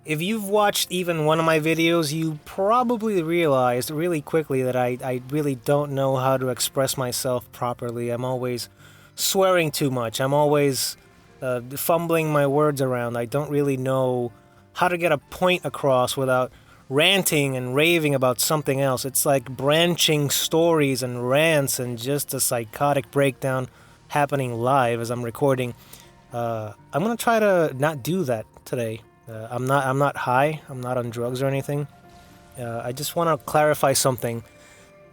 If you've watched even one of my videos, you probably realized really quickly that I really don't know how to express myself properly. I'm always swearing too much. I'm always fumbling my words around. I don't really know how to get a point across without ranting and raving about something else. It's like branching stories and rants and just a psychotic breakdown happening live as I'm recording. I'm gonna try to not do that today. I'm not high. I'm not on drugs or anything. I just want to clarify something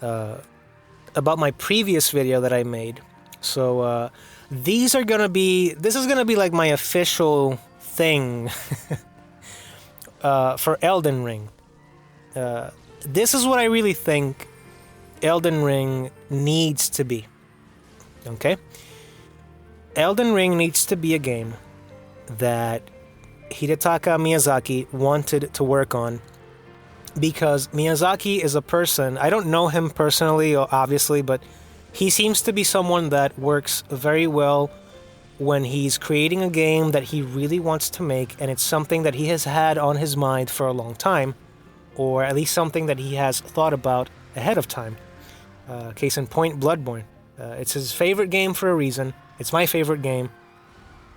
about my previous video that I made. So this is gonna be like my official thing for Elden Ring. This is what I really think Elden Ring needs to be. Okay? Elden Ring needs to be a game that Hidetaka Miyazaki wanted to work on, because Miyazaki is a person, I don't know him personally, obviously, but he seems to be someone that works very well when he's creating a game that he really wants to make, and it's something that he has had on his mind for a long time, or at least something that he has thought about ahead of time. Case in point, Bloodborne. It's his favorite game for a reason. It's my favorite game.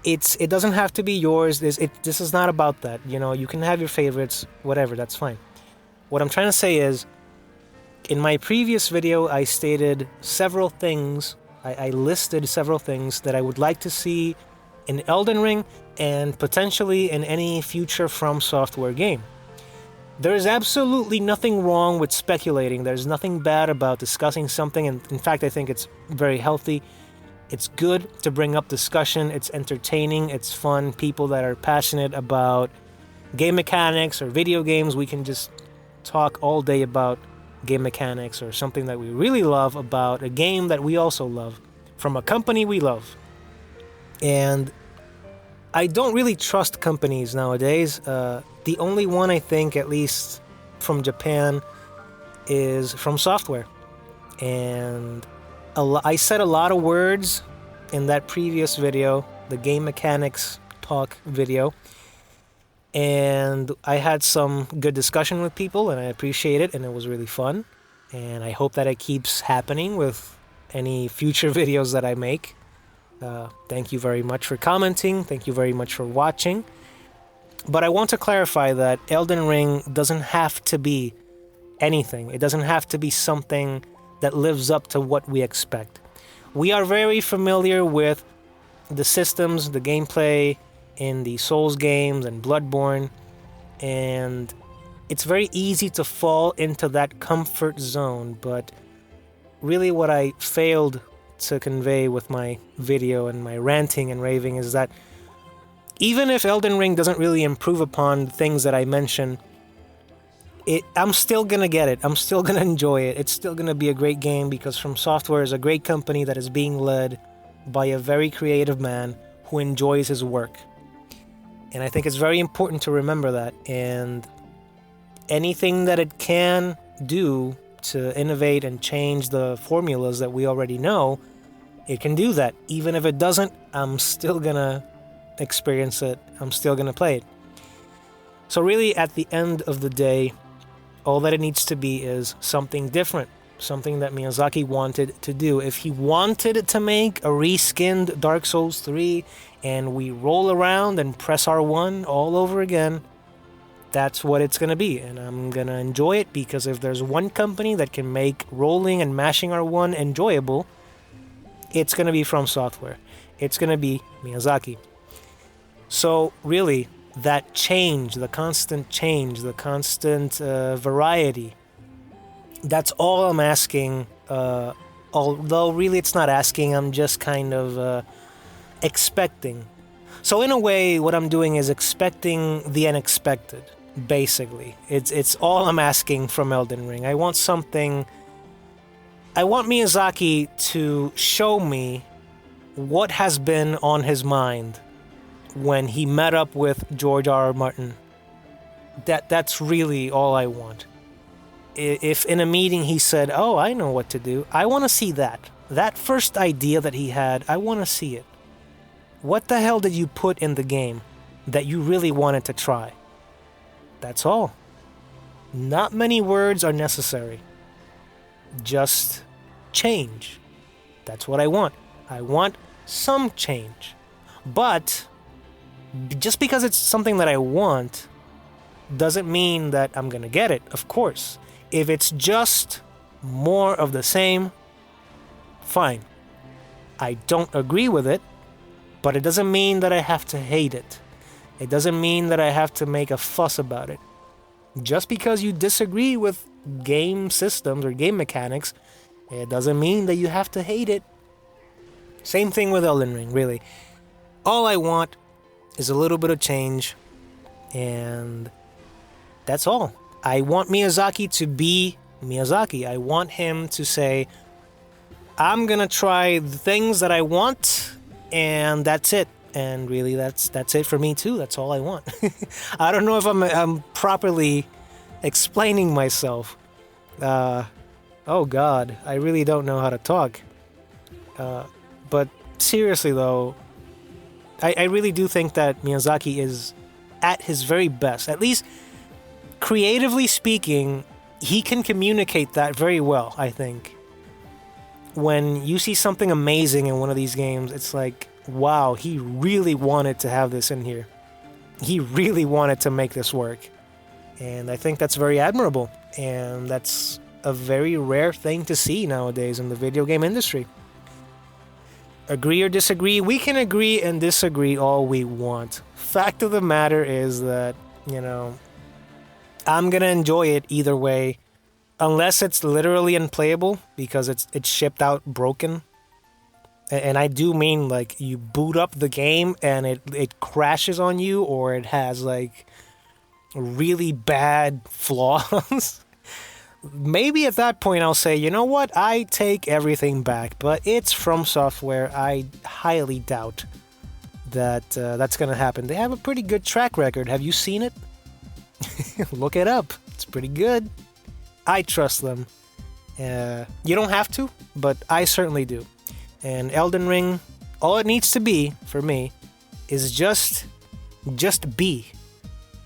It doesn't have to be yours. This is not about that. You know, you can have your favorites, whatever, that's fine. What I'm trying to say is, in my previous video, I stated several things. I listed several things that I would like to see in Elden Ring and potentially in any future From Software game. There is absolutely nothing wrong with speculating. There's nothing bad about discussing something, and in fact, I think it's very healthy. It's good to bring up discussion. It's entertaining. It's fun. People that are passionate about game mechanics or video games, we can just talk all day about game mechanics or something that we really love about a game that we also love from a company we love. And I don't really trust companies nowadays. The only one I think, at least from Japan, is From Software. And I said a lot of words in that previous video, the game mechanics talk video, and I had some good discussion with people, and I appreciate it, and it was really fun, and I hope that it keeps happening with any future videos that I make. Thank you very much for commenting. Thank you very much for watching. But I want to clarify that Elden Ring doesn't have to be anything. It doesn't have to be something that lives up to what we expect. We are very familiar with the systems, the gameplay in the Souls games and Bloodborne, and it's very easy to fall into that comfort zone, but really what I failed to convey with my video and my ranting and raving is that even if Elden Ring doesn't really improve upon the things that I mentioned, I'm still gonna get it. I'm still gonna enjoy it. It's still gonna be a great game because From Software is a great company that is being led by a very creative man who enjoys his work. And I think it's very important to remember that. And anything that it can do to innovate and change the formulas that we already know, it can do that. Even if it doesn't, I'm still gonna experience it. I'm still gonna play it. So really, at the end of the day, all that it needs to be is something different, something that Miyazaki wanted to do. If he wanted to make a reskinned Dark Souls 3 and we roll around and press R1 all over again, that's what it's going to be. And I'm going to enjoy it because if there's one company that can make rolling and mashing R1 enjoyable, it's going to be From Software. It's going to be Miyazaki. So really, that change, the constant variety, that's all I'm asking. Although really it's not asking, I'm just kind of expecting. So in a way, what I'm doing is expecting the unexpected, basically. It's all I'm asking from Elden Ring. I want Miyazaki to show me what has been on his mind when he met up with George R.R. Martin. That's really all I want. If in a meeting he said, "Oh, I know what to do," I want to see that. That first idea that he had, I want to see it. What the hell did you put in the game that you really wanted to try? That's all. Not many words are necessary. Just change. That's what I want. I want some change. But just because it's something that I want doesn't mean that I'm going to get it, of course. If it's just more of the same, fine. I don't agree with it, but it doesn't mean that I have to hate it. It doesn't mean that I have to make a fuss about it. Just because you disagree with game systems or game mechanics, it doesn't mean that you have to hate it. Same thing with Elden Ring, really. All I want is a little bit of change, and that's all. I want Miyazaki to be Miyazaki. I want him to say, I'm gonna try the things that I want, and that's it. And really, that's it for me too. That's all I want. I don't know if I'm properly explaining myself. Oh God, I really don't know how to talk. But seriously though, I really do think that Miyazaki is at his very best. At least creatively speaking, he can communicate that very well, I think. When you see something amazing in one of these games, it's like, wow, he really wanted to have this in here. He really wanted to make this work. And I think that's very admirable. And that's a very rare thing to see nowadays in the video game industry. Agree or disagree, we can agree and disagree all we want. Fact of the matter is that, I'm gonna enjoy it either way. Unless it's literally unplayable because it's shipped out broken. And I do mean like you boot up the game and it crashes on you, or it has like really bad flaws. Maybe at that point I'll say, you know what, I take everything back. But it's From Software. I highly doubt that that's going to happen. They have a pretty good track record. Have you seen it? Look it up. It's pretty good. I trust them. You don't have to, but I certainly do. And Elden Ring, all it needs to be, for me, is just be.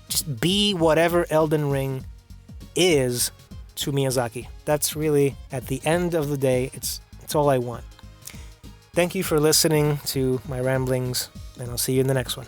Just be whatever Elden Ring is to Miyazaki. That's really, at the end of the day, it's all I want. Thank you for listening to my ramblings, and I'll see you in the next one.